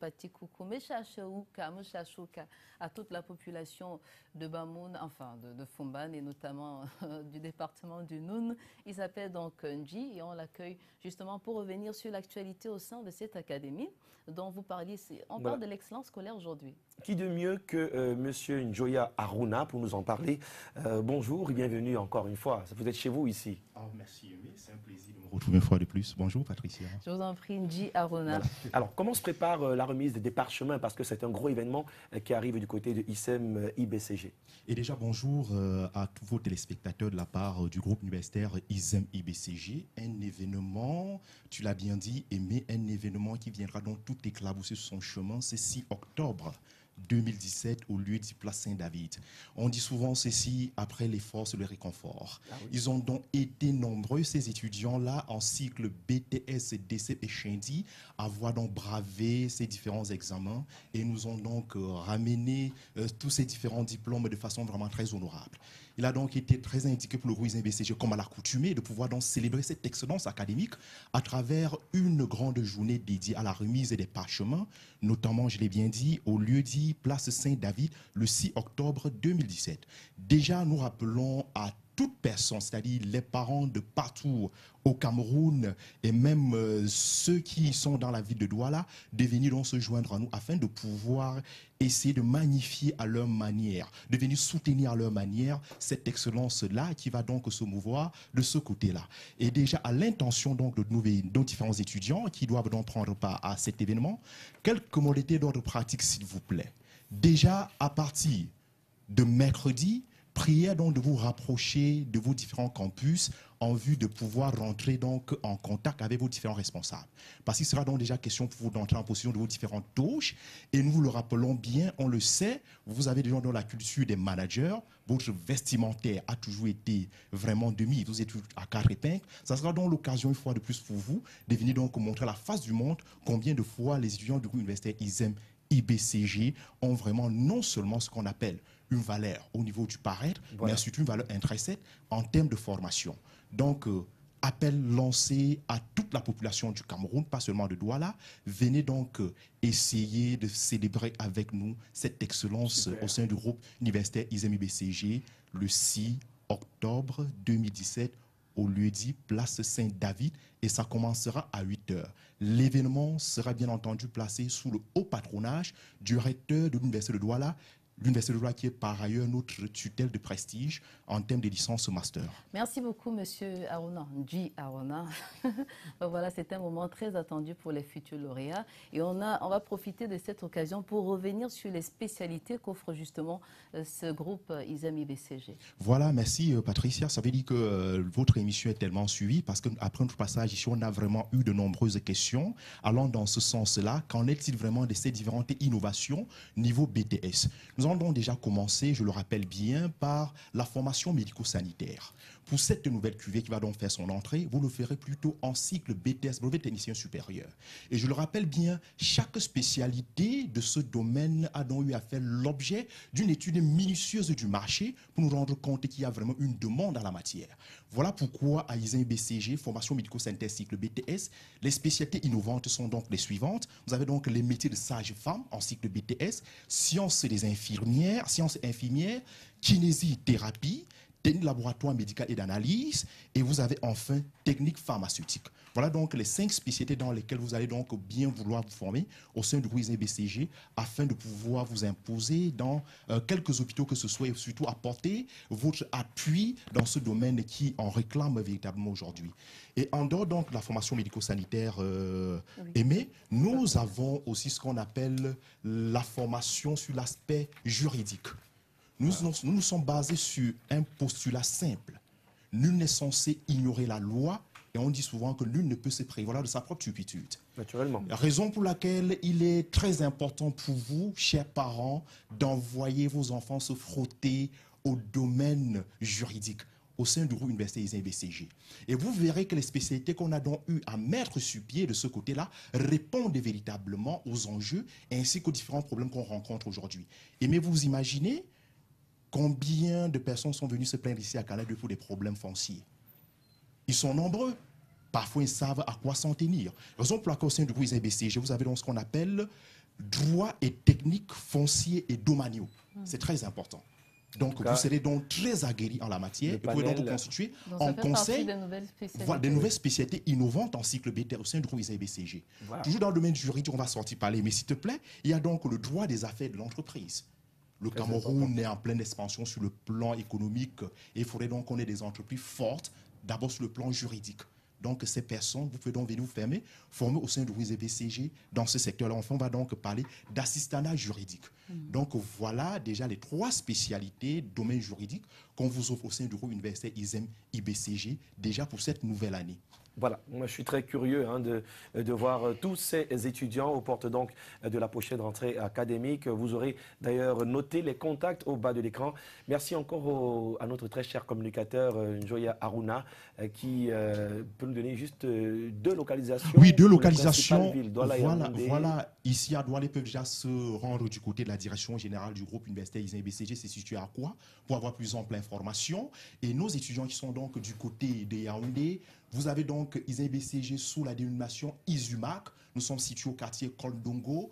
Pati Koukou, à toute la population de Bamoun, enfin de Fumban et notamment du département du Noun. Il s'appelle donc Nji et on l'accueille justement pour revenir sur l'actualité au sein de cette académie dont vous parliez. On parle de l'excellence scolaire aujourd'hui. Qui de mieux que Monsieur Njoya Aruna pour nous en parler. Bonjour et bienvenue encore une fois. Vous êtes chez vous ici. Oh, merci Aimé, c'est un plaisir de me retrouver une fois de plus. Bonjour Patricia. Je vous en prie, Nji Aruna. Voilà. Alors, comment se prépare la remise des parchemins? Parce que c'est un gros événement qui arrive du côté de ISEM IBCG. Et déjà, bonjour à tous vos téléspectateurs de la part du groupe universitaire ISEM IBCG. Un événement, tu l'as bien dit, Aimé, un événement qui viendra donc tout éclabousser sur son chemin, c'est 6 octobre. 2017 au lieu du Place Saint-David. On dit souvent ceci, après l'effort, c'est le réconfort. Ah oui. Ils ont donc été nombreux, ces étudiants-là, en cycle BTS, DCP et Chindi, à avoir donc bravé ces différents examens et nous ont donc ramené tous ces différents diplômes de façon vraiment très honorable. Il a donc été très indiqué pour le groupe ISEM-IBCG, comme à l'accoutumée, de pouvoir donc célébrer cette excellence académique à travers une grande journée dédiée à la remise des parchemins, notamment, je l'ai bien dit, au lieu dit Place Saint-David, le 6 octobre 2017. Déjà, nous rappelons à toute personne, c'est-à-dire les parents de partout au Cameroun et même ceux qui sont dans la ville de Douala, de venir donc se joindre à nous afin de pouvoir essayer de magnifier à leur manière, de venir soutenir à leur manière cette excellence-là qui va donc se mouvoir de ce côté-là. Et déjà à l'intention donc de nos différents étudiants qui doivent donc prendre part à cet événement, quelques modalités d'ordre pratique s'il vous plaît. Déjà à partir de mercredi, priez donc de vous rapprocher de vos différents campus en vue de pouvoir rentrer donc en contact avec vos différents responsables. Parce qu'il sera donc déjà question pour vous d'entrer en position de vos différentes touches. Et nous vous le rappelons bien, on le sait, vous avez déjà dans la culture des managers, votre vestimentaire a toujours été vraiment demi, vous êtes à 4 épingles. Ça sera donc l'occasion une fois de plus pour vous de venir donc montrer à la face du monde combien de fois les étudiants du groupe universitaire ISEM IBCG ont vraiment non seulement ce qu'on appelle une valeur au niveau du paraître, voilà, mais surtout une valeur intrinsèque en termes de formation. Donc, appel lancé à toute la population du Cameroun, pas seulement de Douala. Venez donc essayer de célébrer avec nous cette excellence au sein du groupe universitaire ISEM IBCG le 6 octobre 2017 au lieu dit Place Saint-David et ça commencera à 8 h. L'événement sera bien entendu placé sous le haut patronage du recteur de l'Université de Douala, l'Université de Douala qui est par ailleurs notre tutelle de prestige en termes de licence master. Merci beaucoup, Monsieur Aruna, Nji Aruna. Voilà, c'est un moment très attendu pour les futurs lauréats. Et on va profiter de cette occasion pour revenir sur les spécialités qu'offre justement ce groupe ISEM IBCG. Voilà, merci Patricia. Ça veut dire que votre émission est tellement suivie parce qu'après notre passage ici, on a vraiment eu de nombreuses questions allant dans ce sens-là. Qu'en est-il vraiment de ces différentes innovations niveau BTS? Nous avons donc déjà commencé, je le rappelle bien, par la formation médico-sanitaire. Pour cette nouvelle cuvée qui va donc faire son entrée, vous le ferez plutôt en cycle BTS, brevet technicien supérieur. Et je le rappelle bien, chaque spécialité de ce domaine a donc eu à faire l'objet d'une étude minutieuse du marché pour nous rendre compte qu'il y a vraiment une demande en la matière. Voilà pourquoi à ISEM IBCG, formation médico-sanitaire cycle BTS, les spécialités innovantes sont donc les suivantes. Vous avez donc les métiers de sage-femme en cycle BTS, sciences des infirmières, sciences infirmières, kinésithérapie, technique laboratoire médical et d'analyse, et vous avez enfin technique pharmaceutique. Voilà donc les 5 spécialités dans lesquelles vous allez donc bien vouloir vous former au sein du groupe ISEM IBCG afin de pouvoir vous imposer dans quelques hôpitaux que ce soit et surtout apporter votre appui dans ce domaine qui en réclame véritablement aujourd'hui. Et en dehors donc de la formation médico-sanitaire Aimé, nous avons aussi ce qu'on appelle la formation sur l'aspect juridique. Nous nous sommes basés sur un postulat simple. Nul n'est censé ignorer la loi et on dit souvent que nul ne peut se prévaloir de sa propre turpitude. Naturellement. La raison pour laquelle il est très important pour vous, chers parents, d'envoyer vos enfants se frotter au domaine juridique au sein du groupe universitaire ISEM IBCG. Et vous verrez que les spécialités qu'on a donc eu à mettre sur pied de ce côté-là répondent véritablement aux enjeux ainsi qu'aux différents problèmes qu'on rencontre aujourd'hui. Et mais vous imaginez combien de personnes sont venues se plaindre ici à Canada pour des problèmes fonciers? Ils sont nombreux. Parfois, ils savent à quoi s'en tenir. Raison pour laquelle au sein du groupe ISEM IBCG, vous avez donc ce qu'on appelle droits et techniques fonciers et domaniaux. C'est très important. Donc, vous serez donc très aguerri en la matière. Vous pouvez donc vous constituer en conseil des nouvelles spécialités innovantes en cycle BT au sein du groupe ISAE-BCG. Voilà. Toujours dans le domaine juridique, on va sortir parler, mais s'il te plaît, il y a donc le droit des affaires de l'entreprise. Le Cameroun est en pleine expansion sur le plan économique et il faudrait donc qu'on ait des entreprises fortes, d'abord sur le plan juridique. Donc, ces personnes, vous pouvez donc venir vous former au sein du ISAE-BCG dans ce secteur-là. Enfin, on va donc parler d'assistanat juridique. Donc, voilà déjà les 3 spécialités domaine juridique qu'on vous offre au sein du groupe universitaire ISEM-IBCG déjà pour cette nouvelle année. Voilà, moi je suis très curieux de voir tous ces étudiants aux portes donc de la prochaine rentrée académique. Vous aurez d'ailleurs noté les contacts au bas de l'écran. Merci encore à notre très cher communicateur Njoya Aruna qui peut nous donner juste 2 localisations. Oui, 2 localisations. Voilà, ici à Douala, ils peuvent déjà se rendre du côté de la direction générale du groupe universitaire ISEM-IBCG. C'est situé à quoi pour avoir plus ample information. Et nos étudiants qui sont donc du côté de Yaoundé, vous avez donc ISAE-BCG sous la dénomination ISUMAC. Nous sommes situés au quartier Koldongo,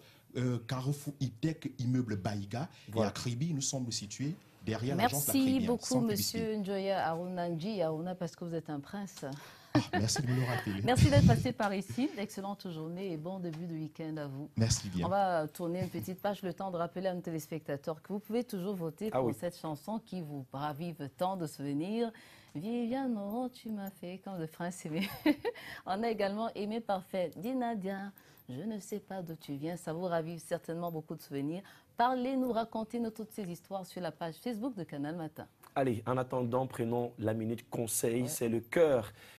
Carrefour ITEC, immeuble Baïga. Voilà. Et à Kribi, nous sommes situés derrière l'agence La Kribi. Merci beaucoup, monsieur Njoya Aruna, parce que vous êtes un prince. Merci de me le rappeler. Merci d'être passé par ici. Excellente journée et bon début de week-end à vous. Merci bien. On va tourner une petite page, le temps de rappeler à nos téléspectateurs que vous pouvez toujours voter pour cette chanson qui vous ravive tant de souvenirs. Viviane, oh, tu m'as fait comme le prince aimé. On a également Aimé Parfait. Dis Nadia, je ne sais pas d'où tu viens. Ça vous ravive certainement beaucoup de souvenirs. Parlez-nous, racontez-nous toutes ces histoires sur la page Facebook de Canal Matin. Allez, en attendant, prenons la minute conseil. C'est le cœur